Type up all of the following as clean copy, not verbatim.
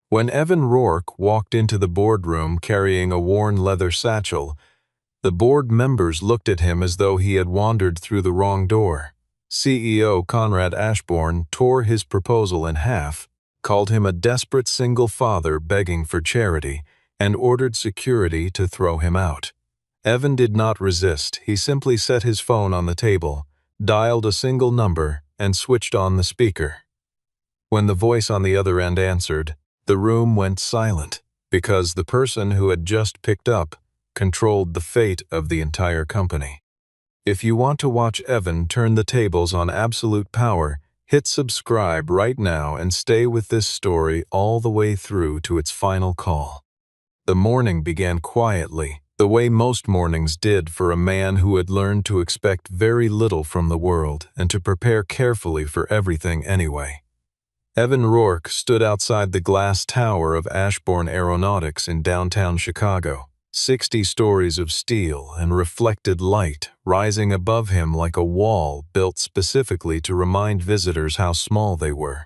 When Evan Rourke walked into the boardroom carrying a worn leather satchel, the board members looked at him as though he had wandered through the wrong door. CEO Conrad Ashbourne tore his proposal in half, called him a desperate single father begging for charity, and ordered security to throw him out. Evan did not resist. He simply set his phone on the table, dialed a single number, and switched on the speaker. When the voice on the other end answered, the room went silent, because the person who had just picked up controlled the fate of the entire company. If you want to watch Evan turn the tables on absolute power, hit subscribe right now and stay with this story all the way through to its final call. The morning began quietly, the way most mornings did for a man who had learned to expect very little from the world and to prepare carefully for everything anyway. Evan Rourke stood outside the glass tower of Ashbourne Aeronautics in downtown Chicago, 60 stories of steel and reflected light rising above him like a wall built specifically to remind visitors how small they were.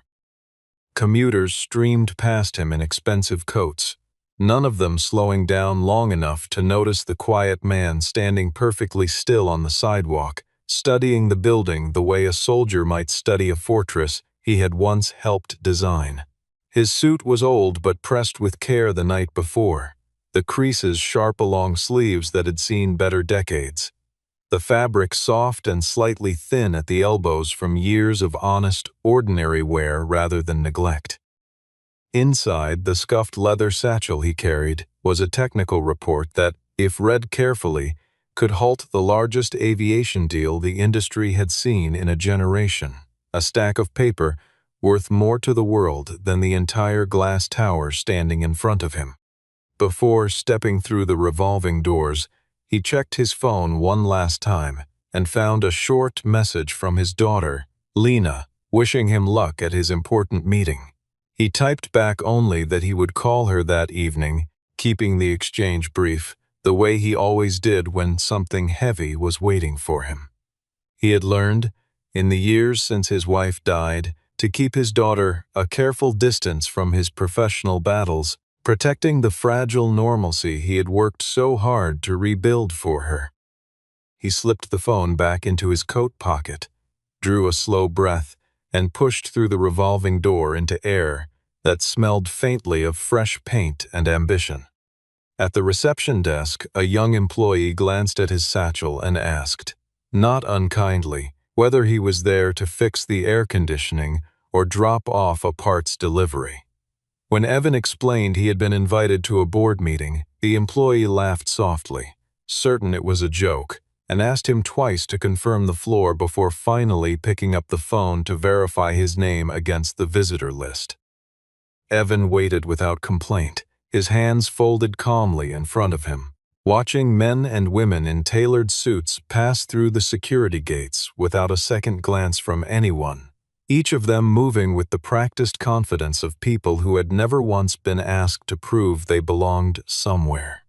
Commuters streamed past him in expensive coats, none of them slowing down long enough to notice the quiet man standing perfectly still on the sidewalk, studying the building the way a soldier might study a fortress he had once helped design. His suit was old but pressed with care the night before, the creases sharp along sleeves that had seen better decades, the fabric soft and slightly thin at the elbows from years of honest, ordinary wear rather than neglect. Inside the scuffed leather satchel he carried was a technical report that, if read carefully, could halt the largest aviation deal the industry had seen in a generation. A stack of paper worth more to the world than the entire glass tower standing in front of him. Before stepping through the revolving doors, he checked his phone one last time and found a short message from his daughter, Lena, wishing him luck at his important meeting. He typed back only that he would call her that evening, keeping the exchange brief, the way he always did when something heavy was waiting for him. He had learned, in the years since his wife died, to keep his daughter a careful distance from his professional battles, protecting the fragile normalcy he had worked so hard to rebuild for her. He slipped the phone back into his coat pocket, drew a slow breath, and pushed through the revolving door into air that smelled faintly of fresh paint and ambition. At the reception desk, a young employee glanced at his satchel and asked, not unkindly, whether he was there to fix the air conditioning or drop off a parts delivery. When Evan explained he had been invited to a board meeting, the employee laughed softly, certain it was a joke, and asked him twice to confirm the floor before finally picking up the phone to verify his name against the visitor list. Evan waited without complaint, his hands folded calmly in front of him, watching men and women in tailored suits pass through the security gates without a second glance from anyone, each of them moving with the practiced confidence of people who had never once been asked to prove they belonged somewhere.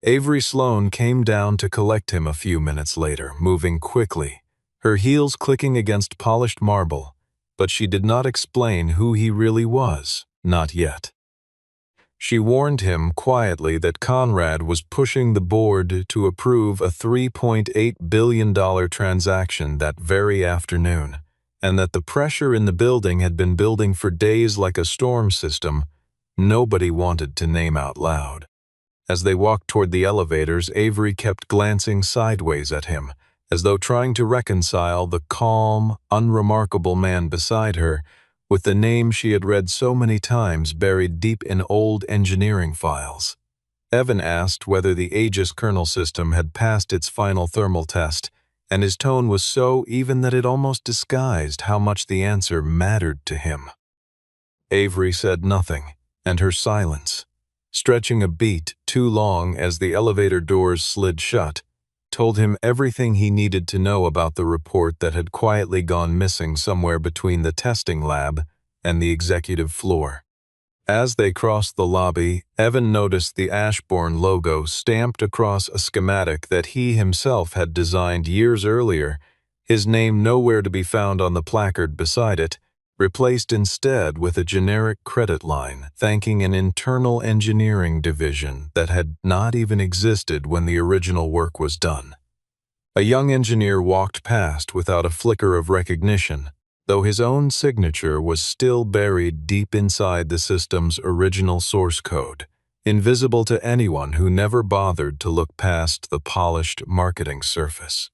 Avery Sloane came down to collect him a few minutes later, moving quickly, her heels clicking against polished marble, but she did not explain who he really was, not yet. She warned him quietly that Conrad was pushing the board to approve a $3.8 billion transaction that very afternoon, and that the pressure in the building had been building for days like a storm system nobody wanted to name out loud. As they walked toward the elevators, Avery kept glancing sideways at him, as though trying to reconcile the calm, unremarkable man beside her with the name she had read so many times buried deep in old engineering files. Evan asked whether the Aegis kernel system had passed its final thermal test, and his tone was so even that it almost disguised how much the answer mattered to him. Avery said nothing, and her silence, stretching a beat too long as the elevator doors slid shut, told him everything he needed to know about the report that had quietly gone missing somewhere between the testing lab and the executive floor. As they crossed the lobby, Evan noticed the Ashbourne logo stamped across a schematic that he himself had designed years earlier, his name nowhere to be found on the placard beside it, replaced instead with a generic credit line thanking an internal engineering division that had not even existed when the original work was done. A young engineer walked past without a flicker of recognition, though his own signature was still buried deep inside the system's original source code, invisible to anyone who never bothered to look past the polished marketing surface.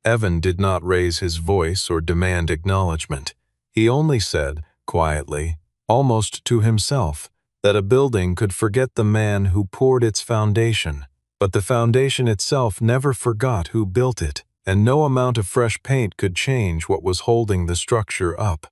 Evan did not raise his voice or demand acknowledgement. He only said, quietly, almost to himself, that a building could forget the man who poured its foundation, but the foundation itself never forgot who built it, and no amount of fresh paint could change what was holding the structure up.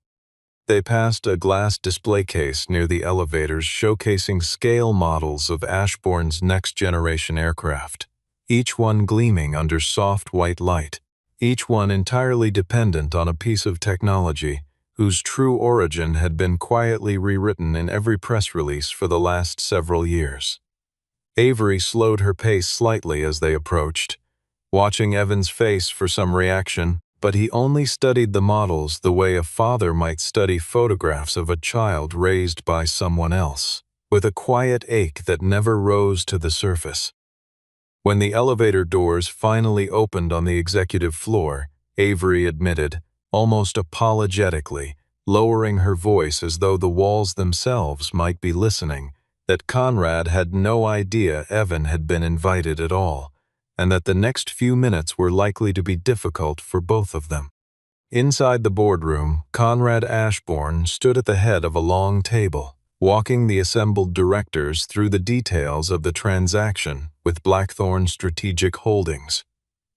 They passed a glass display case near the elevators showcasing scale models of Ashbourne's next-generation aircraft, each one gleaming under soft white light, each one entirely dependent on a piece of technology whose true origin had been quietly rewritten in every press release for the last several years. Avery slowed her pace slightly as they approached, watching Evan's face for some reaction, but he only studied the models the way a father might study photographs of a child raised by someone else, with a quiet ache that never rose to the surface. When the elevator doors finally opened on the executive floor, Avery admitted, almost apologetically, lowering her voice as though the walls themselves might be listening, that Conrad had no idea Evan had been invited at all, and that the next few minutes were likely to be difficult for both of them. Inside the boardroom, Conrad Ashbourne stood at the head of a long table, walking the assembled directors through the details of the transaction with Blackthorn Strategic Holdings.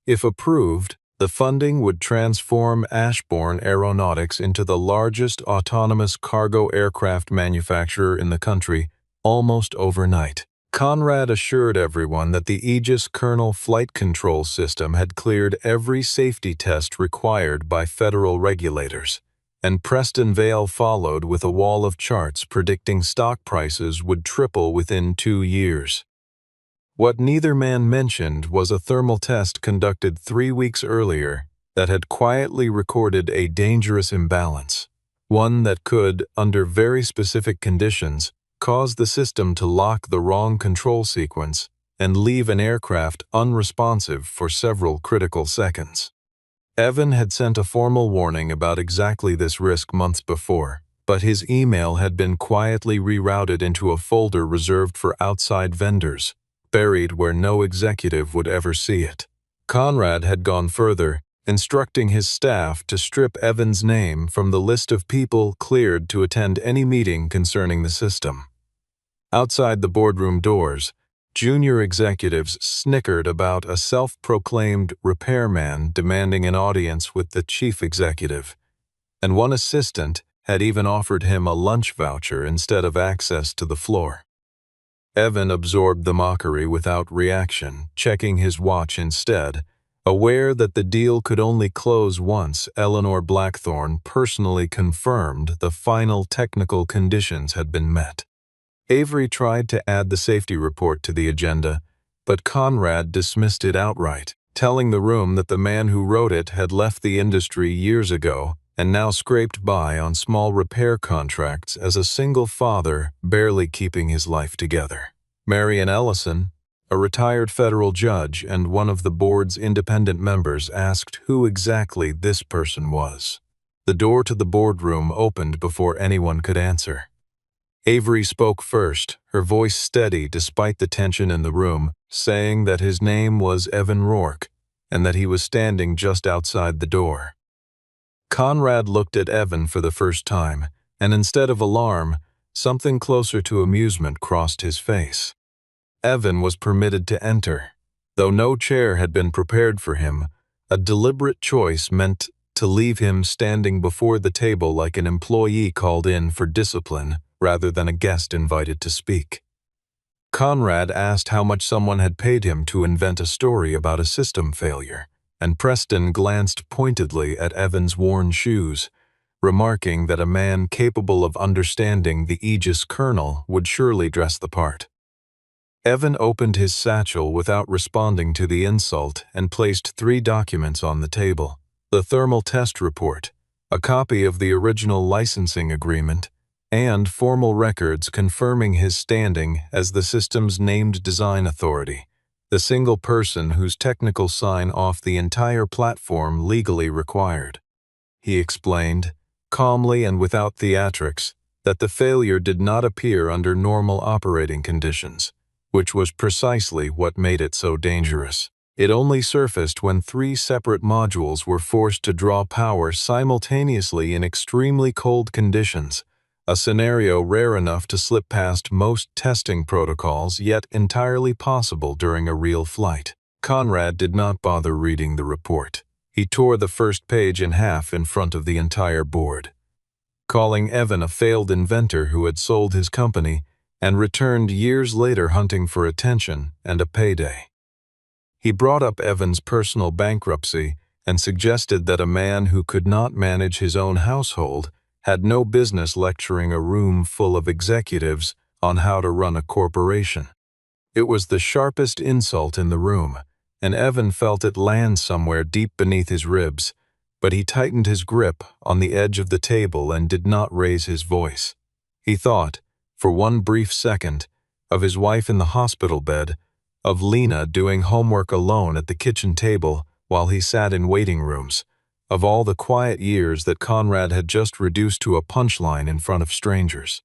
If approved, the funding would transform Ashbourne Aeronautics into the largest autonomous cargo aircraft manufacturer in the country almost overnight. Conrad assured everyone that the Aegis Kernel flight control system had cleared every safety test required by federal regulators, and Preston Vale followed with a wall of charts predicting stock prices would triple within 2 years. What neither man mentioned was a thermal test conducted 3 weeks earlier that had quietly recorded a dangerous imbalance, one that could, under very specific conditions, cause the system to lock the wrong control sequence and leave an aircraft unresponsive for several critical seconds. Evan had sent a formal warning about exactly this risk months before, but his email had been quietly rerouted into a folder reserved for outside vendors, buried where no executive would ever see it. Conrad had gone further, instructing his staff to strip Evan's name from the list of people cleared to attend any meeting concerning the system. Outside the boardroom doors, junior executives snickered about a self-proclaimed repairman demanding an audience with the chief executive, and one assistant had even offered him a lunch voucher instead of access to the floor. Evan absorbed the mockery without reaction, checking his watch instead, aware that the deal could only close once Eleanor Blackthorn personally confirmed the final technical conditions had been met. Avery tried to add the safety report to the agenda, but Conrad dismissed it outright, telling the room that the man who wrote it had left the industry years ago and now scraped by on small repair contracts as a single father barely keeping his life together. Marion Ellison, a retired federal judge and one of the board's independent members, asked who exactly this person was. The door to the boardroom opened before anyone could answer. Avery spoke first, her voice steady despite the tension in the room, saying that his name was Evan Rourke and that he was standing just outside the door. Conrad looked at Evan for the first time, and instead of alarm, something closer to amusement crossed his face. Evan was permitted to enter. Though no chair had been prepared for him, a deliberate choice meant to leave him standing before the table like an employee called in for discipline rather than a guest invited to speak. Conrad asked how much someone had paid him to invent a story about a system failure, and Preston glanced pointedly at Evan's worn shoes, remarking that a man capable of understanding the Aegis Kernel would surely dress the part. Evan opened his satchel without responding to the insult and placed 3 documents on the table: the thermal test report, a copy of the original licensing agreement, and formal records confirming his standing as the system's named design authority, the single person whose technical sign-off the entire platform legally required. He explained, calmly and without theatrics, that the failure did not appear under normal operating conditions, which was precisely what made it so dangerous. It only surfaced when 3 separate modules were forced to draw power simultaneously in extremely cold conditions, a scenario rare enough to slip past most testing protocols yet entirely possible during a real flight. Conrad did not bother reading the report. He tore the first page in half in front of the entire board, calling Evan a failed inventor who had sold his company and returned years later hunting for attention and a payday. He brought up Evan's personal bankruptcy and suggested that a man who could not manage his own household had no business lecturing a room full of executives on how to run a corporation. It was the sharpest insult in the room, and Evan felt it land somewhere deep beneath his ribs, but he tightened his grip on the edge of the table and did not raise his voice. He thought, for one brief second, of his wife in the hospital bed, of Lena doing homework alone at the kitchen table while he sat in waiting rooms, of all the quiet years that Conrad had just reduced to a punchline in front of strangers.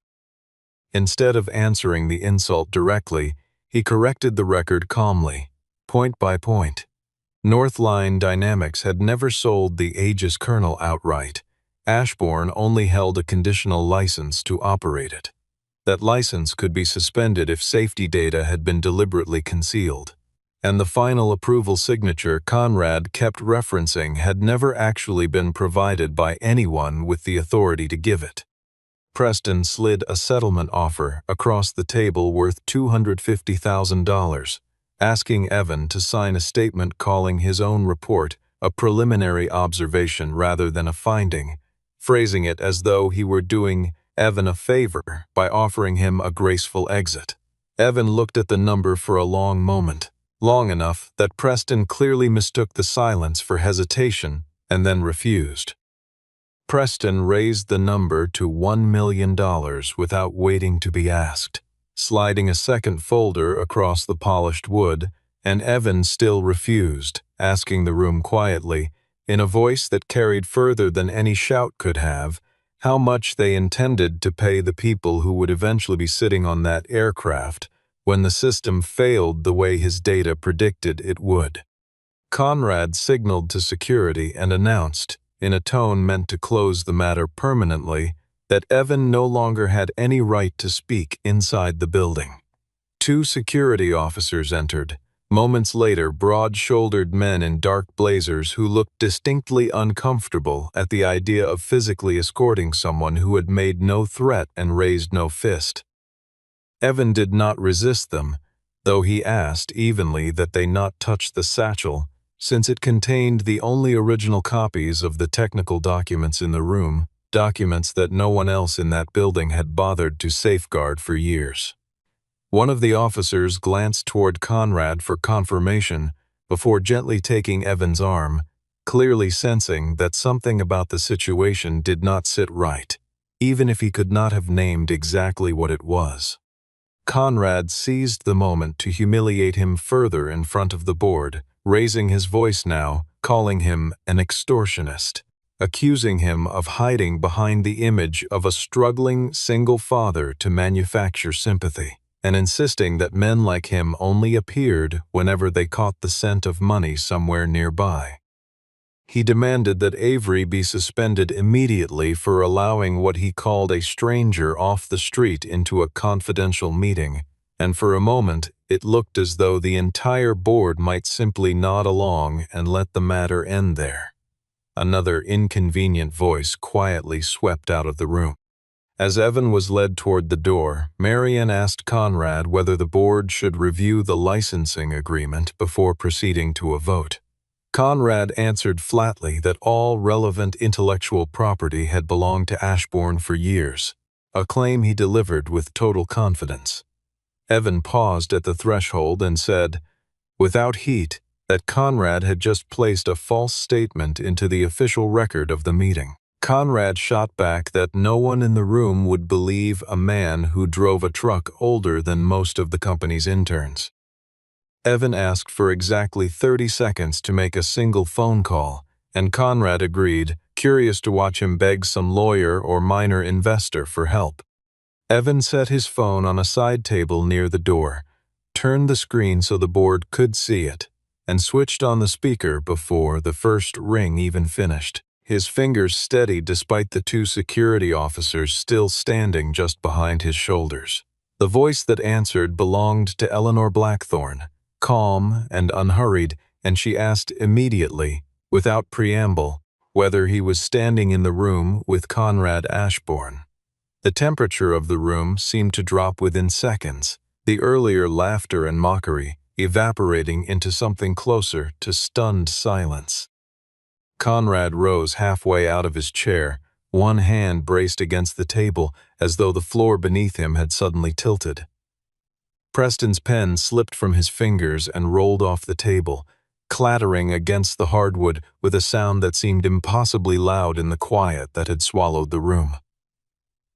Instead of answering the insult directly, he corrected the record calmly, point by point. Northline Dynamics had never sold the Aegis kernel outright. Ashbourne only held a conditional license to operate it. That license could be suspended if safety data had been deliberately concealed. And the final approval signature Conrad kept referencing had never actually been provided by anyone with the authority to give it. Preston slid a settlement offer across the table worth $250,000, asking Evan to sign a statement calling his own report a preliminary observation rather than a finding, phrasing it as though he were doing Evan a favor by offering him a graceful exit. Evan looked at the number for a long moment, long enough that Preston clearly mistook the silence for hesitation and then refused. Preston raised the number to $1 million without waiting to be asked, sliding a second folder across the polished wood, and Evan still refused, asking the room quietly, in a voice that carried further than any shout could have, how much they intended to pay the people who would eventually be sitting on that aircraft when the system failed the way his data predicted it would. Conrad signaled to security and announced, in a tone meant to close the matter permanently, that Evan no longer had any right to speak inside the building. 2 security officers entered, moments later broad-shouldered men in dark blazers who looked distinctly uncomfortable at the idea of physically escorting someone who had made no threat and raised no fist. Evan did not resist them, though he asked evenly that they not touch the satchel, since it contained the only original copies of the technical documents in the room, documents that no one else in that building had bothered to safeguard for years. One of the officers glanced toward Conrad for confirmation before gently taking Evan's arm, clearly sensing that something about the situation did not sit right, even if he could not have named exactly what it was. Conrad seized the moment to humiliate him further in front of the board, raising his voice now, calling him an extortionist, accusing him of hiding behind the image of a struggling single father to manufacture sympathy, and insisting that men like him only appeared whenever they caught the scent of money somewhere nearby. He demanded that Avery be suspended immediately for allowing what he called a stranger off the street into a confidential meeting, and for a moment it looked as though the entire board might simply nod along and let the matter end there. Another inconvenient voice quietly swept out of the room. As Evan was led toward the door, Marian asked Conrad whether the board should review the licensing agreement before proceeding to a vote. Conrad answered flatly that all relevant intellectual property had belonged to Ashbourne for years, a claim he delivered with total confidence. Evan paused at the threshold and said, without heat, that Conrad had just placed a false statement into the official record of the meeting. Conrad shot back that no one in the room would believe a man who drove a truck older than most of the company's interns. Evan asked for exactly 30 seconds to make a single phone call, and Conrad agreed, curious to watch him beg some lawyer or minor investor for help. Evan set his phone on a side table near the door, turned the screen so the board could see it, and switched on the speaker before the first ring even finished. His fingers steady despite the two security officers still standing just behind his shoulders. The voice that answered belonged to Eleanor Blackthorne, calm and unhurried, and she asked immediately, without preamble, whether he was standing in the room with Conrad Ashbourne. The temperature of the room seemed to drop within seconds, the earlier laughter and mockery evaporating into something closer to stunned silence. Conrad rose halfway out of his chair, one hand braced against the table as though the floor beneath him had suddenly tilted. Preston's pen slipped from his fingers and rolled off the table, clattering against the hardwood with a sound that seemed impossibly loud in the quiet that had swallowed the room.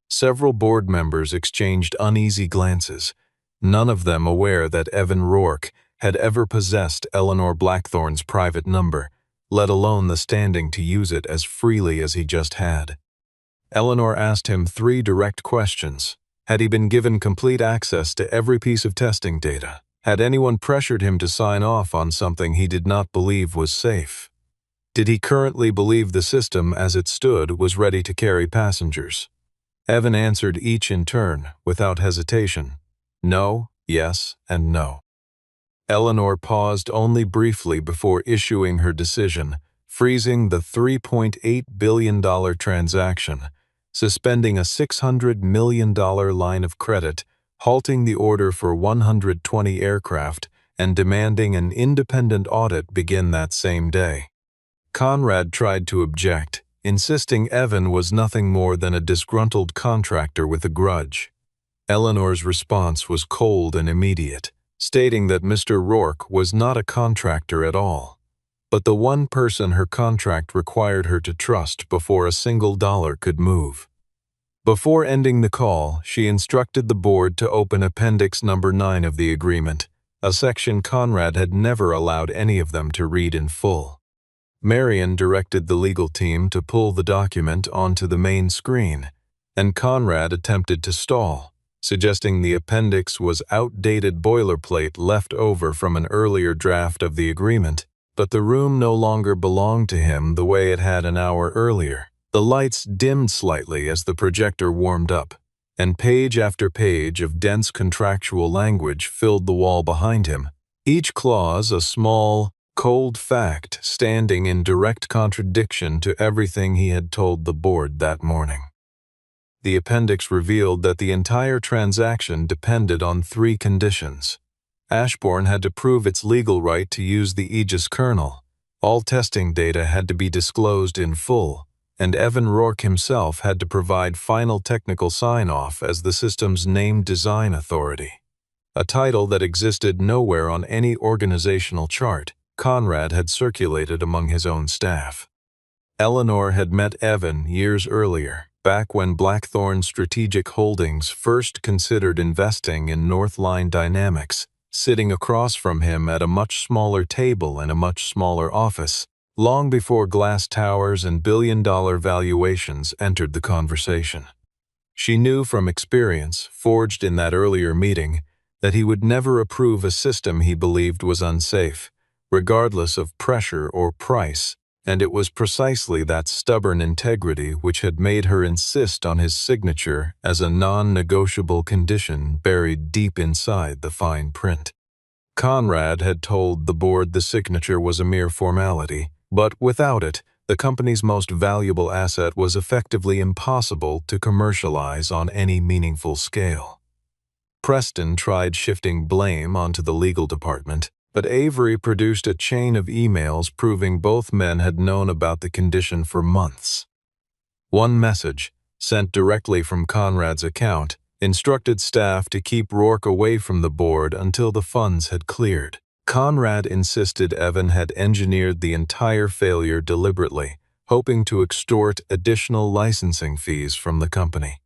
Several board members exchanged uneasy glances, none of them aware that Evan Rourke had ever possessed Eleanor Blackthorne's private number, let alone the standing to use it as freely as he just had. Eleanor asked him 3 direct questions. Had he been given complete access to every piece of testing data? Had anyone pressured him to sign off on something he did not believe was safe? Did he currently believe the system as it stood was ready to carry passengers? Evan answered each in turn, without hesitation. No, yes, and no. Eleanor paused only briefly before issuing her decision, freezing the $3.8 billion transaction, suspending a $600 million line of credit, halting the order for 120 aircraft, and demanding an independent audit begin that same day. Conrad tried to object, insisting Evan was nothing more than a disgruntled contractor with a grudge. Eleanor's response was cold and immediate, stating that Mr. Rourke was not a contractor at all, but the one person her contract required her to trust before a single dollar could move. Before ending the call, she instructed the board to open Appendix Number 9 of the agreement, a section Conrad had never allowed any of them to read in full. Marion directed the legal team to pull the document onto the main screen, and Conrad attempted to stall, suggesting the appendix was outdated boilerplate left over from an earlier draft of the agreement, but the room no longer belonged to him the way it had an hour earlier. The lights dimmed slightly as the projector warmed up, and page after page of dense contractual language filled the wall behind him, each clause a small, cold fact standing in direct contradiction to everything he had told the board that morning. The appendix revealed that the entire transaction depended on 3 conditions. Ashbourne had to prove its legal right to use the Aegis kernel, all testing data had to be disclosed in full, and Evan Rourke himself had to provide final technical sign-off as the system's named design authority, a title that existed nowhere on any organizational chart Conrad had circulated among his own staff. Eleanor had met Evan years earlier, back when Blackthorne Strategic Holdings first considered investing in Northline Dynamics, sitting across from him at a much smaller table in a much smaller office, long before glass towers and billion-dollar valuations entered the conversation. She knew from experience, forged in that earlier meeting, that he would never approve a system he believed was unsafe, regardless of pressure or price, and it was precisely that stubborn integrity which had made her insist on his signature as a non-negotiable condition buried deep inside the fine print. Conrad had told the board the signature was a mere formality, but without it, the company's most valuable asset was effectively impossible to commercialize on any meaningful scale. Preston tried shifting blame onto the legal department, but Avery produced a chain of emails proving both men had known about the condition for months. One message, sent directly from Conrad's account, instructed staff to keep Rourke away from the board until the funds had cleared. Conrad insisted Evan had engineered the entire failure deliberately, hoping to extort additional licensing fees from the company.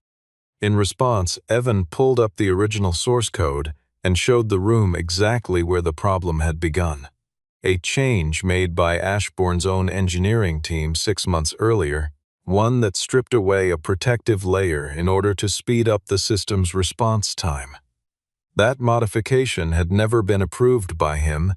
In response, Evan pulled up the original source code and showed the room exactly where the problem had begun. A change made by Ashbourne's own engineering team 6 months earlier, one that stripped away a protective layer in order to speed up the system's response time. That modification had never been approved by him,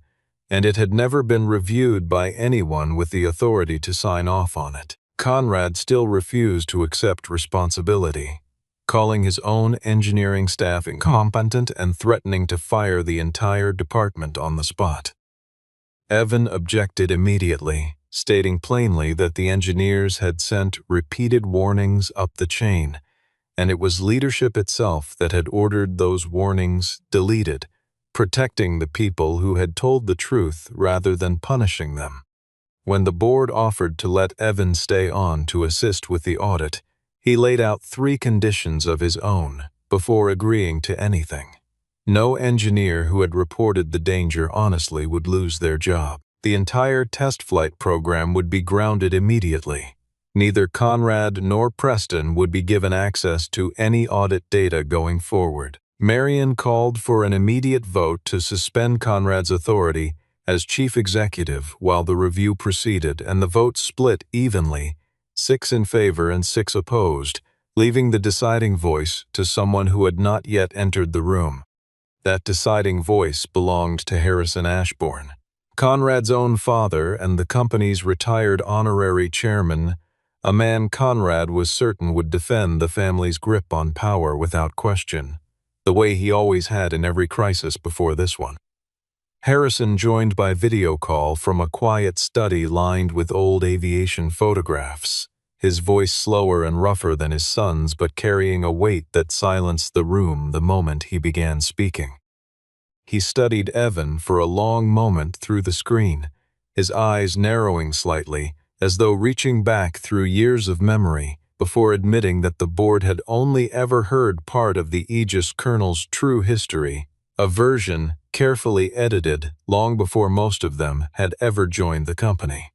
and it had never been reviewed by anyone with the authority to sign off on it. Conrad still refused to accept responsibility, calling his own engineering staff incompetent and threatening to fire the entire department on the spot. Evan objected immediately, stating plainly that the engineers had sent repeated warnings up the chain, and it was leadership itself that had ordered those warnings deleted, protecting the people who had told the truth rather than punishing them. When the board offered to let Evan stay on to assist with the audit, he laid out 3 conditions of his own before agreeing to anything. No engineer who had reported the danger honestly would lose their job. The entire test flight program would be grounded immediately. Neither Conrad nor Preston would be given access to any audit data going forward. Marion called for an immediate vote to suspend Conrad's authority as chief executive while the review proceeded, and the vote split evenly, 6 in favor and 6 opposed, leaving the deciding voice to someone who had not yet entered the room. That deciding voice belonged to Harrison Ashbourne, Conrad's own father and the company's retired honorary chairman, a man Conrad was certain would defend the family's grip on power without question, the way he always had in every crisis before this one. Harrison joined by video call from a quiet study lined with old aviation photographs, his voice slower and rougher than his son's but carrying a weight that silenced the room the moment he began speaking. He studied Evan for a long moment through the screen, his eyes narrowing slightly, as though reaching back through years of memory, before admitting that the board had only ever heard part of the Aegis Colonel's true history, a version carefully edited long before most of them had ever joined the company.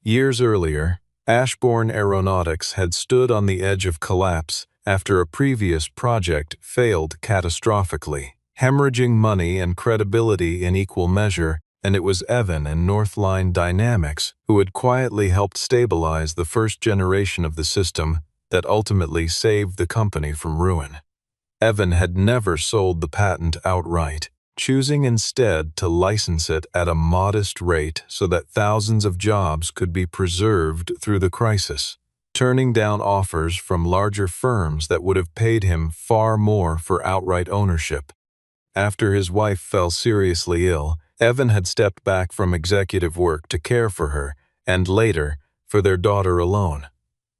Years earlier, Ashbourne Aeronautics had stood on the edge of collapse after a previous project failed catastrophically, hemorrhaging money and credibility in equal measure, and it was Evan and Northline Dynamics who had quietly helped stabilize the first generation of the system that ultimately saved the company from ruin. Evan had never sold the patent outright, choosing instead to license it at a modest rate so that thousands of jobs could be preserved through the crisis, turning down offers from larger firms that would have paid him far more for outright ownership. After his wife fell seriously ill, Evan had stepped back from executive work to care for her, and later, for their daughter alone.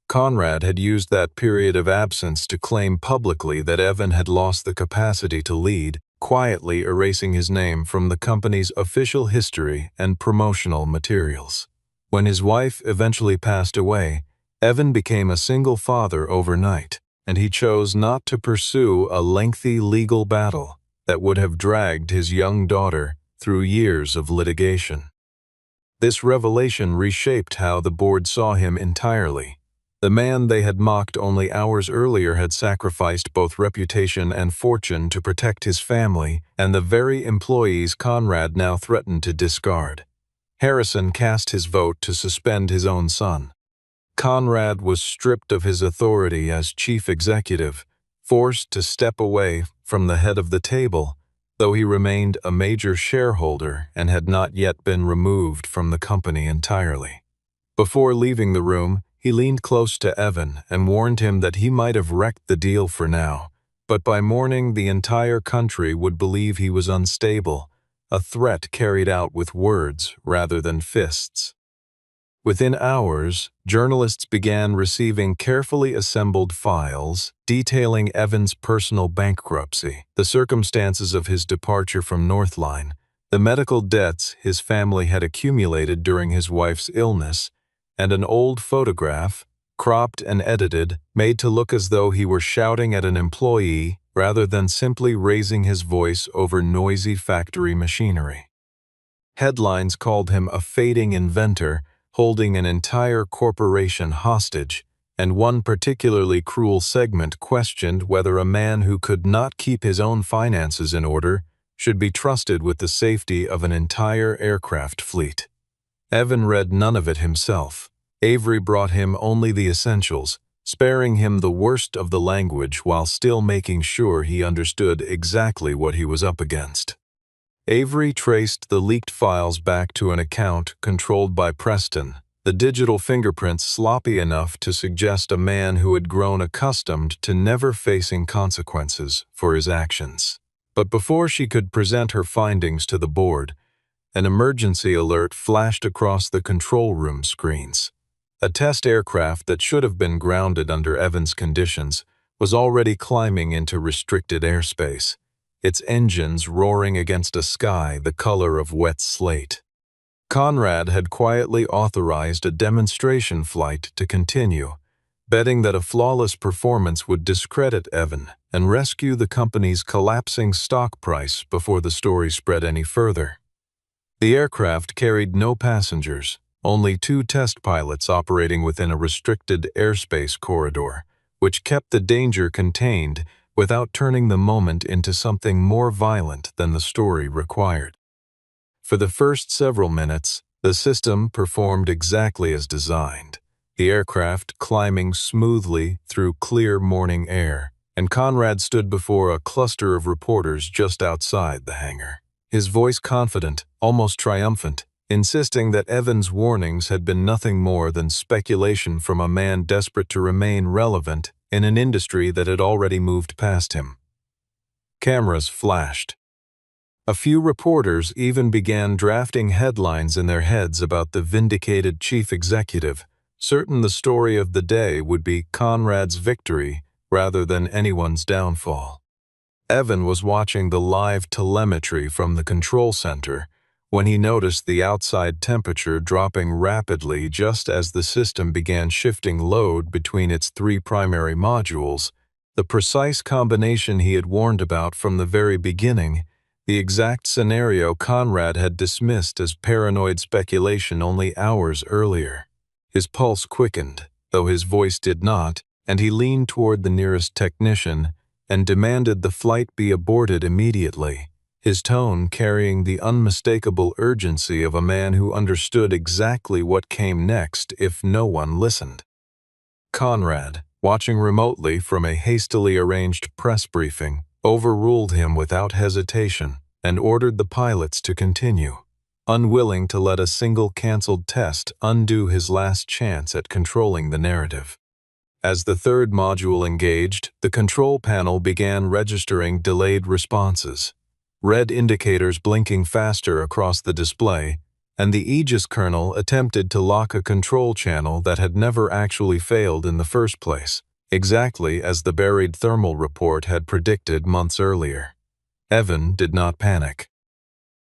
Conrad had used that period of absence to claim publicly that Evan had lost the capacity to lead, quietly erasing his name from the company's official history and promotional materials. When his wife eventually passed away, Evan became a single father overnight, and he chose not to pursue a lengthy legal battle that would have dragged his young daughter through years of litigation. This revelation reshaped how the board saw him entirely. The man they had mocked only hours earlier had sacrificed both reputation and fortune to protect his family and the very employees Conrad now threatened to discard. Harrison cast his vote to suspend his own son. Conrad was stripped of his authority as chief executive, forced to step away from the head of the table, though he remained a major shareholder and had not yet been removed from the company entirely. Before leaving the room, he leaned close to Evan and warned him that he might have wrecked the deal for now, but by morning the entire country would believe he was unstable, a threat carried out with words rather than fists. Within hours, journalists began receiving carefully assembled files detailing Evan's personal bankruptcy, the circumstances of his departure from Northline, the medical debts his family had accumulated during his wife's illness, and an old photograph, cropped and edited, made to look as though he were shouting at an employee rather than simply raising his voice over noisy factory machinery. Headlines called him a fading inventor, holding an entire corporation hostage, and one particularly cruel segment questioned whether a man who could not keep his own finances in order should be trusted with the safety of an entire aircraft fleet. Evan read none of it himself. Avery brought him only the essentials, sparing him the worst of the language while still making sure he understood exactly what he was up against. Avery traced the leaked files back to an account controlled by Preston, the digital fingerprints sloppy enough to suggest a man who had grown accustomed to never facing consequences for his actions. But before she could present her findings to the board, an emergency alert flashed across the control room screens. A test aircraft that should have been grounded under Evan's conditions was already climbing into restricted airspace, its engines roaring against a sky the color of wet slate. Conrad had quietly authorized a demonstration flight to continue, betting that a flawless performance would discredit Evan and rescue the company's collapsing stock price before the story spread any further. The aircraft carried no passengers, only 2 test pilots operating within a restricted airspace corridor, which kept the danger contained without turning the moment into something more violent than the story required. For the first several minutes, the system performed exactly as designed, the aircraft climbing smoothly through clear morning air, and Conrad stood before a cluster of reporters just outside the hangar, his voice confident, almost triumphant, insisting that Evan's warnings had been nothing more than speculation from a man desperate to remain relevant in an industry that had already moved past him. Cameras flashed. A few reporters even began drafting headlines in their heads about the vindicated chief executive, certain the story of the day would be Conrad's victory rather than anyone's downfall. Evan was watching the live telemetry from the control center when he noticed the outside temperature dropping rapidly just as the system began shifting load between its 3 primary modules, the precise combination he had warned about from the very beginning, the exact scenario Conrad had dismissed as paranoid speculation only hours earlier. His pulse quickened, though his voice did not, and he leaned toward the nearest technician and demanded the flight be aborted immediately, his tone carrying the unmistakable urgency of a man who understood exactly what came next if no one listened. Conrad, watching remotely from a hastily arranged press briefing, overruled him without hesitation and ordered the pilots to continue, unwilling to let a single canceled test undo his last chance at controlling the narrative. As the 3rd module engaged, the control panel began registering delayed responses, red indicators blinking faster across the display, and the Aegis colonel attempted to lock a control channel that had never actually failed in the first place, exactly as the buried thermal report had predicted months earlier. Evan did not panic.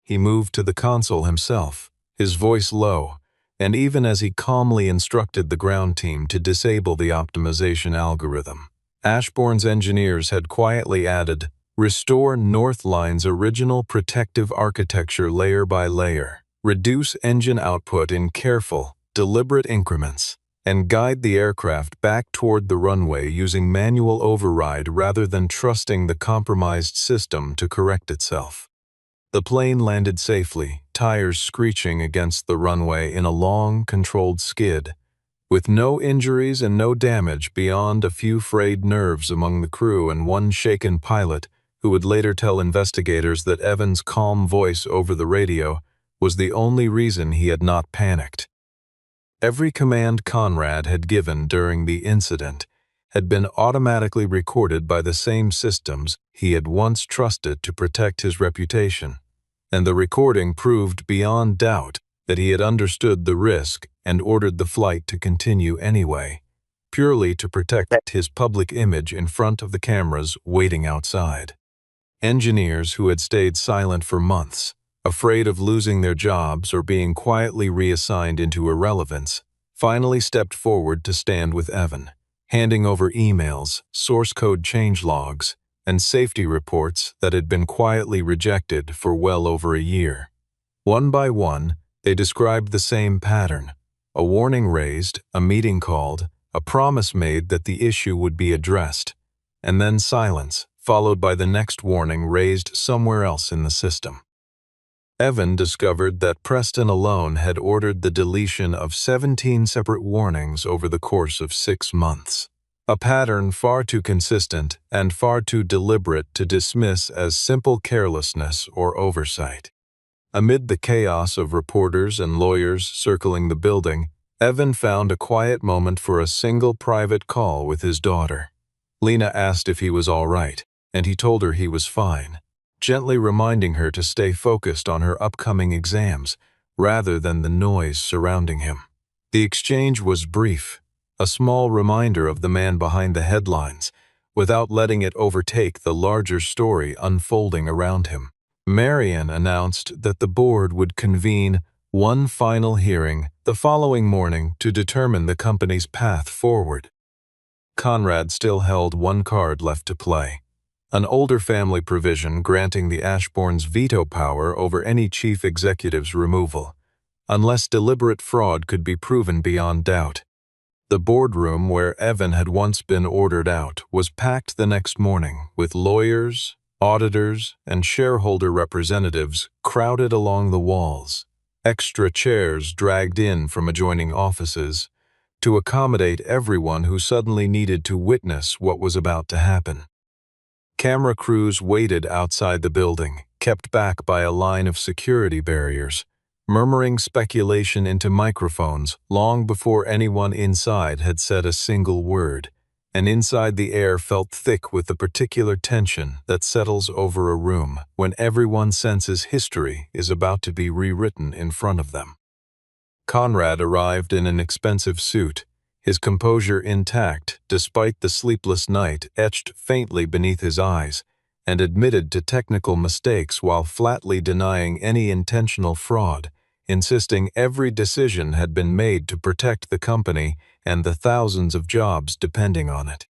He moved to the console himself, his voice low, and even as he calmly instructed the ground team to disable the optimization algorithm, Ashbourne's engineers had quietly added, "Restore Northline's original protective architecture layer by layer, reduce engine output in careful, deliberate increments, and guide the aircraft back toward the runway using manual override rather than trusting the compromised system to correct itself." The plane landed safely, tires screeching against the runway in a long, controlled skid, with no injuries and no damage beyond a few frayed nerves among the crew and one shaken pilot who would later tell investigators that Evan's calm voice over the radio was the only reason he had not panicked. Every command Conrad had given during the incident had been automatically recorded by the same systems he had once trusted to protect his reputation, and the recording proved beyond doubt that he had understood the risk and ordered the flight to continue anyway, purely to protect his public image in front of the cameras waiting outside. Engineers who had stayed silent for months, afraid of losing their jobs or being quietly reassigned into irrelevance, finally stepped forward to stand with Evan, handing over emails, source code changelogs, and safety reports that had been quietly rejected for well over a year. One by one, they described the same pattern, A warning raised, a meeting called, a promise made that the issue would be addressed, and then silence, followed by the next warning raised somewhere else in the system. Evan discovered that Preston alone had ordered the deletion of 17 separate warnings over the course of 6 months, a pattern far too consistent and far too deliberate to dismiss as simple carelessness or oversight. Amid the chaos of reporters and lawyers circling the building, Evan found a quiet moment for a single private call with his daughter. Lena asked if he was all right, and he told her he was fine, gently reminding her to stay focused on her upcoming exams rather than the noise surrounding him. The exchange was brief, a small reminder of the man behind the headlines, without letting it overtake the larger story unfolding around him. Marian announced that the board would convene one final hearing the following morning to determine the company's path forward. Conrad still held one card left to play, an older family provision granting the Ashbournes veto power over any chief executive's removal, unless deliberate fraud could be proven beyond doubt. The boardroom where Evan had once been ordered out was packed the next morning with lawyers, auditors, and shareholder representatives crowded along the walls, extra chairs dragged in from adjoining offices to accommodate everyone who suddenly needed to witness what was about to happen. Camera crews waited outside the building, kept back by a line of security barriers, murmuring speculation into microphones long before anyone inside had said a single word, and inside the air felt thick with the particular tension that settles over a room when everyone senses history is about to be rewritten in front of them. Conrad arrived in an expensive suit, his composure intact despite the sleepless night etched faintly beneath his eyes, and admitted to technical mistakes while flatly denying any intentional fraud, insisting every decision had been made to protect the company and the thousands of jobs depending on it.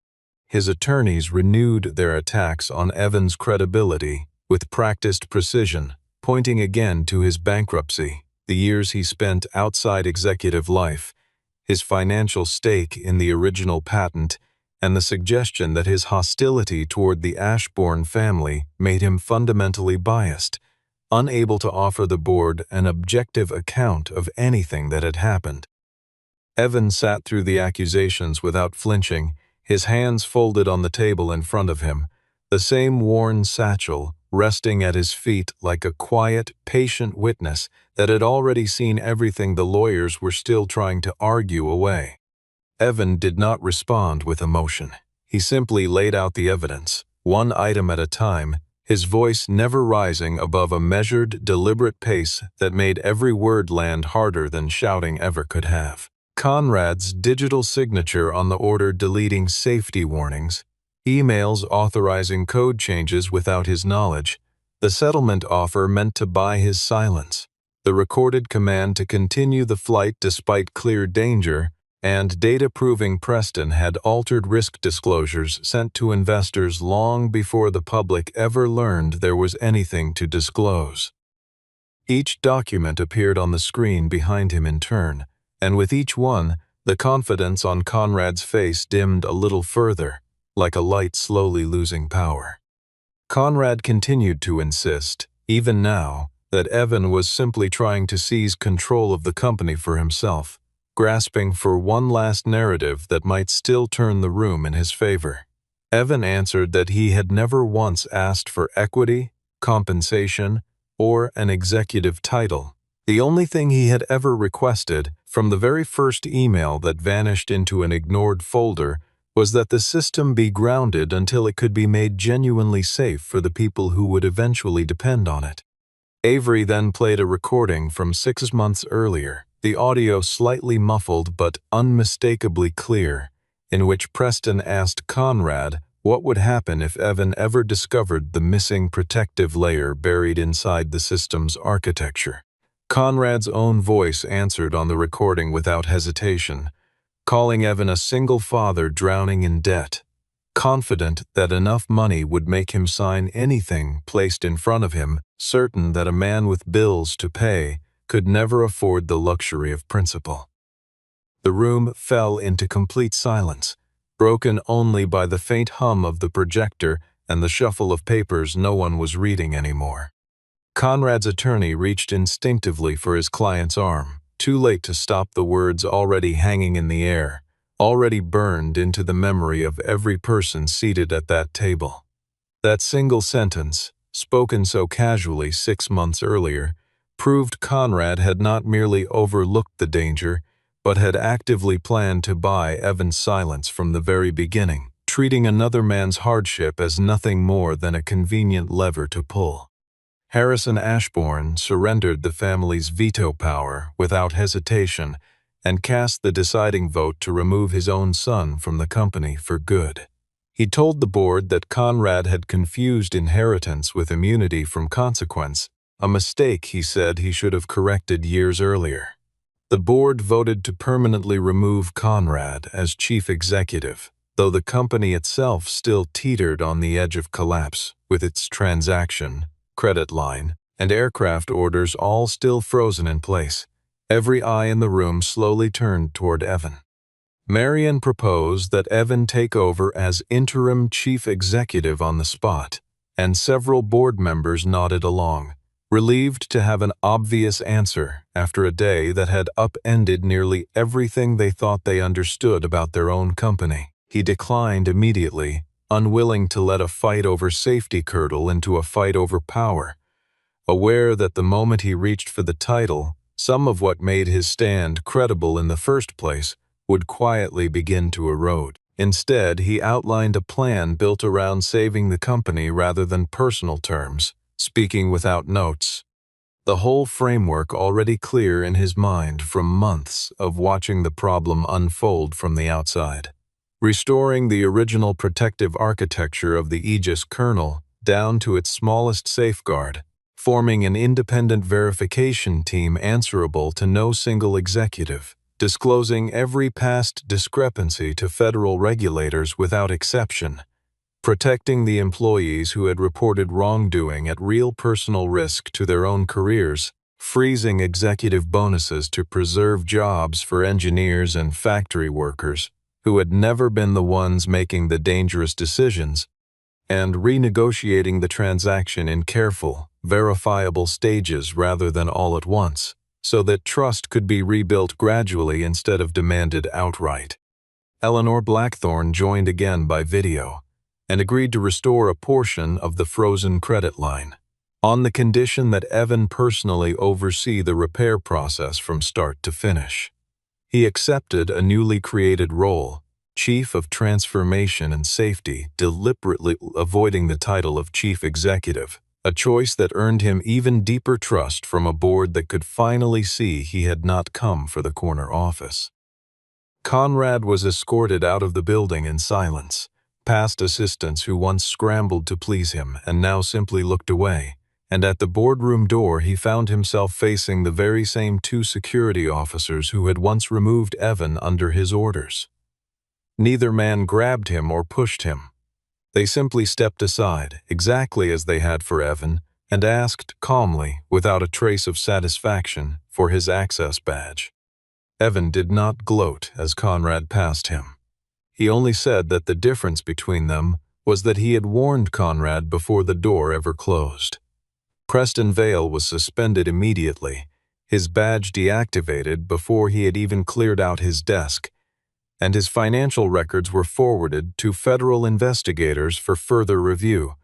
His attorneys renewed their attacks on Evan's credibility with practiced precision, pointing again to his bankruptcy, the years he spent outside executive life, his financial stake in the original patent, and the suggestion that his hostility toward the Ashbourne family made him fundamentally biased, unable to offer the board an objective account of anything that had happened. Evan sat through the accusations without flinching, his hands folded on the table in front of him, the same worn satchel resting at his feet like a quiet, patient witness that had already seen everything the lawyers were still trying to argue away. Evan did not respond with emotion. He simply laid out the evidence, one item at a time, his voice never rising above a measured, deliberate pace that made every word land harder than shouting ever could have. Conrad's digital signature on the order deleting safety warnings, emails authorizing code changes without his knowledge, the settlement offer meant to buy his silence, the recorded command to continue the flight despite clear danger, and data proving Preston had altered risk disclosures sent to investors long before the public ever learned there was anything to disclose. Each document appeared on the screen behind him in turn, and with each one, the confidence on Conrad's face dimmed a little further, like a light slowly losing power. Conrad continued to insist, even now, that Evan was simply trying to seize control of the company for himself, grasping for one last narrative that might still turn the room in his favor. Evan answered that he had never once asked for equity, compensation, or an executive title. The only thing he had ever requested, from the very first email that vanished into an ignored folder, was that the system be grounded until it could be made genuinely safe for the people who would eventually depend on it. Avery then played a recording from 6 months earlier, the audio slightly muffled but unmistakably clear, in which Preston asked Conrad what would happen if Evan ever discovered the missing protective layer buried inside the system's architecture. Conrad's own voice answered on the recording without hesitation, calling Evan a single father drowning in debt, confident that enough money would make him sign anything placed in front of him, certain that a man with bills to pay could never afford the luxury of principle. The room fell into complete silence, broken only by the faint hum of the projector and the shuffle of papers no one was reading anymore. Conrad's attorney reached instinctively for his client's arm, too late to stop the words already hanging in the air, already burned into the memory of every person seated at that table. That single sentence, spoken so casually 6 months earlier, proved Conrad had not merely overlooked the danger, but had actively planned to buy Evan's silence from the very beginning, treating another man's hardship as nothing more than a convenient lever to pull. Harrison Ashbourne surrendered the family's veto power without hesitation and cast the deciding vote to remove his own son from the company for good. He told the board that Conrad had confused inheritance with immunity from consequence, a mistake he said he should have corrected years earlier. The board voted to permanently remove Conrad as chief executive, though the company itself still teetered on the edge of collapse, with its transaction, credit line, and aircraft orders all still frozen in place. Every eye in the room slowly turned toward Evan. Marion proposed that Evan take over as interim chief executive on the spot, and several board members nodded along, relieved to have an obvious answer after a day that had upended nearly everything they thought they understood about their own company. He declined immediately, unwilling to let a fight over safety curdle into a fight over power, aware that the moment he reached for the title, some of what made his stand credible in the first place would quietly begin to erode. Instead, he outlined a plan built around saving the company rather than personal terms, speaking without notes. The whole framework already clear in his mind from months of watching the problem unfold from the outside. Restoring the original protective architecture of the Aegis kernel down to its smallest safeguard, forming an independent verification team answerable to no single executive, disclosing every past discrepancy to federal regulators without exception, protecting the employees who had reported wrongdoing at real personal risk to their own careers, freezing executive bonuses to preserve jobs for engineers and factory workers who had never been the ones making the dangerous decisions, and renegotiating the transaction in careful, verifiable stages rather than all at once, so that trust could be rebuilt gradually instead of demanded outright. Eleanor Blackthorne joined again by video and agreed to restore a portion of the frozen credit line, on the condition that Evan personally oversee the repair process from start to finish. He accepted a newly created role, Chief of Transformation and Safety, deliberately avoiding the title of Chief Executive, a choice that earned him even deeper trust from a board that could finally see he had not come for the corner office. Conrad was escorted out of the building in silence, past assistants who once scrambled to please him and now simply looked away, and at the boardroom door he found himself facing the very same 2 security officers who had once removed Evan under his orders. Neither man grabbed him or pushed him. They simply stepped aside, exactly as they had for Evan, and asked calmly, without a trace of satisfaction, for his access badge. Evan did not gloat as Conrad passed him. He only said that the difference between them was that he had warned Conrad before the door ever closed. Preston Vale was suspended immediately, his badge deactivated before he had even cleared out his desk, and his financial records were forwarded to federal investigators for further review,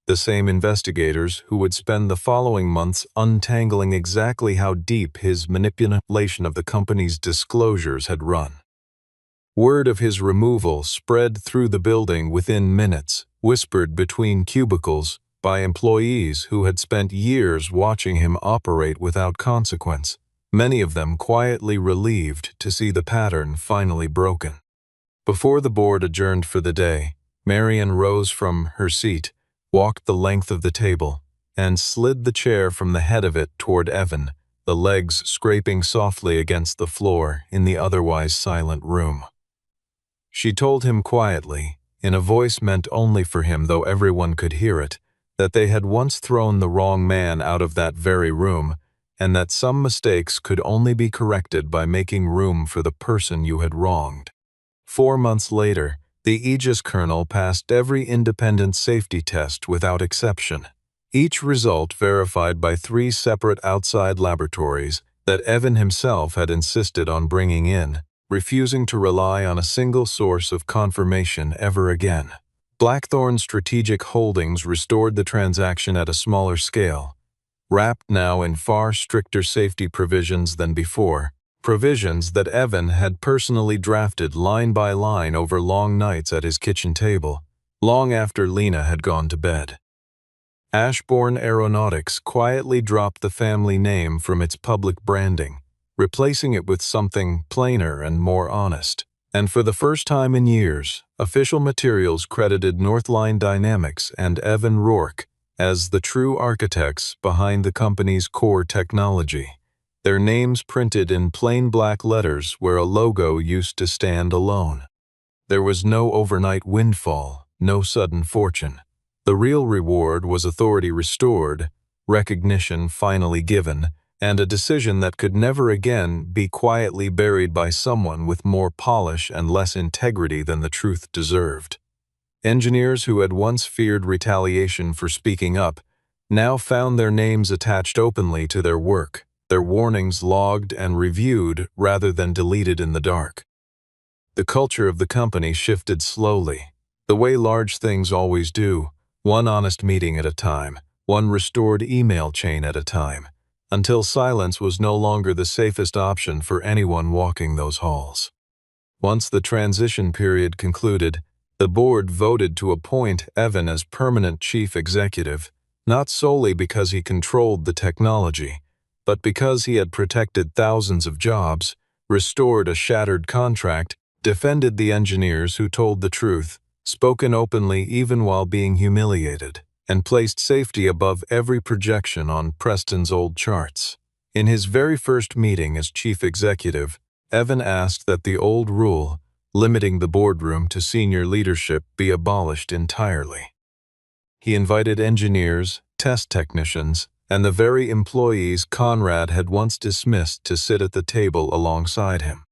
the same investigators who would spend the following months untangling exactly how deep his manipulation of the company's disclosures had run. Word of his removal spread through the building within minutes, whispered between cubicles by employees who had spent years watching him operate without consequence, many of them quietly relieved to see the pattern finally broken. Before the board adjourned for the day, Marion rose from her seat, walked the length of the table, and slid the chair from the head of it toward Evan, the legs scraping softly against the floor in the otherwise silent room. She told him quietly, in a voice meant only for him though everyone could hear it, that they had once thrown the wrong man out of that very room, and that some mistakes could only be corrected by making room for the person you had wronged. 4 months later, the Aegis Colonel passed every independent safety test without exception, each result verified by 3 separate outside laboratories that Evan himself had insisted on bringing in, refusing to rely on a single source of confirmation ever again. Blackthorn Strategic Holdings restored the transaction at a smaller scale, wrapped now in far stricter safety provisions than before, provisions that Evan had personally drafted line by line over long nights at his kitchen table, long after Lena had gone to bed. Ashbourne Aeronautics quietly dropped the family name from its public branding, replacing it with something plainer and more honest. And for the first time in years, official materials credited Northline Dynamics and Evan Rourke as the true architects behind the company's core technology, their names printed in plain black letters where a logo used to stand alone. There was no overnight windfall, no sudden fortune. The real reward was authority restored, recognition finally given, and a decision that could never again be quietly buried by someone with more polish and less integrity than the truth deserved. Engineers who had once feared retaliation for speaking up now found their names attached openly to their work, their warnings logged and reviewed rather than deleted in the dark. The culture of the company shifted slowly, the way large things always do, one honest meeting at a time, one restored email chain at a time, until silence was no longer the safest option for anyone walking those halls. Once the transition period concluded, the board voted to appoint Evan as permanent chief executive, not solely because he controlled the technology, but because he had protected thousands of jobs, restored a shattered contract, defended the engineers who told the truth, spoken openly even while being humiliated, and placed safety above every projection on Preston's old charts. In his very first meeting as chief executive, Evan asked that the old rule, limiting the boardroom to senior leadership, be abolished entirely. He invited engineers, test technicians, and the very employees Conrad had once dismissed to sit at the table alongside him.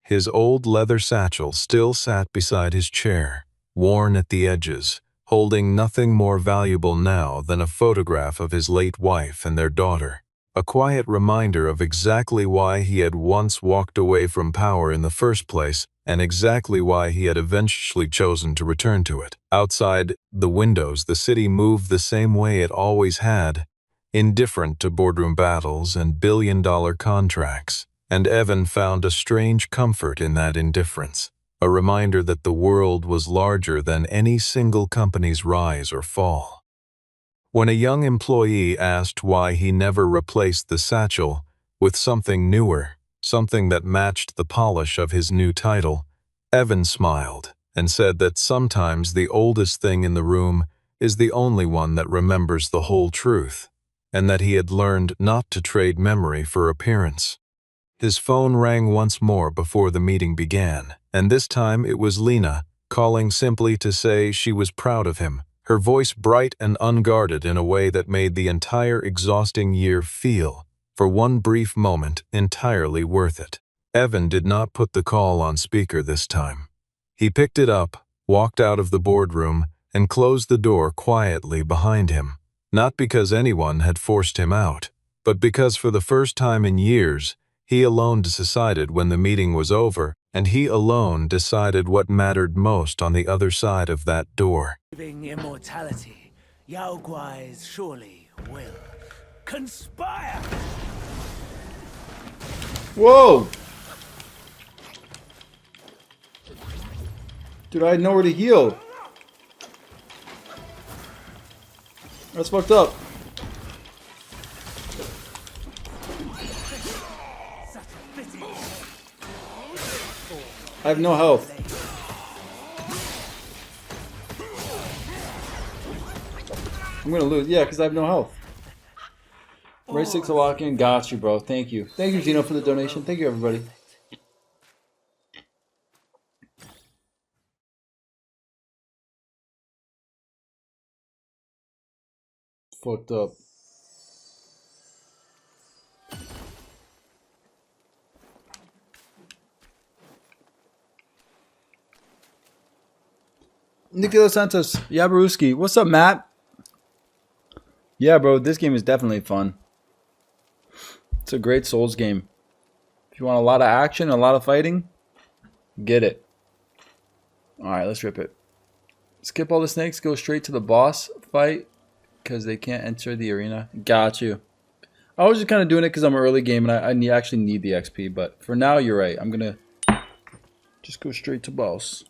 His old leather satchel still sat beside his chair, worn at the edges, holding nothing more valuable now than a photograph of his late wife and their daughter, a quiet reminder of exactly why he had once walked away from power in the first place and exactly why he had eventually chosen to return to it. Outside the windows, the city moved the same way it always had, indifferent to boardroom battles and billion-dollar contracts, and Evan found a strange comfort in that indifference, a reminder that the world was larger than any single company's rise or fall. When a young employee asked why he never replaced the satchel with something newer, something that matched the polish of his new title, Evan smiled and said that sometimes the oldest thing in the room is the only one that remembers the whole truth, and that he had learned not to trade memory for appearance. His phone rang once more before the meeting began, and this time it was Lena, calling simply to say she was proud of him, her voice bright and unguarded in a way that made the entire exhausting year feel, for one brief moment, entirely worth it. Evan did not put the call on speaker this time. He picked it up, walked out of the boardroom, and closed the door quietly behind him, not because anyone had forced him out, but because for the first time in years, he alone decided when the meeting was over, and he alone decided what mattered most on the other side of that door. Immortality, Yao Guai's surely will conspire! Whoa! Dude, I had nowhere to heal. That's fucked up. I have no health. I'm gonna lose. Yeah, because I have no health. Ray 6 locking. Got you, bro. Thank you. Thank you, Zeno, for the donation. Thank you, everybody. Fucked up. Nicolas Santos, Yabaruski. What's up, Matt? Yeah, bro, this game is definitely fun. It's a great Souls game. If you want a lot of action, a lot of fighting, get it. Alright, let's rip it. Skip all the snakes, go straight to the boss fight because they can't enter the arena. Got you. I was just kind of doing it because I'm early game and I actually need the XP. But for now, you're right. I'm going to just go straight to boss.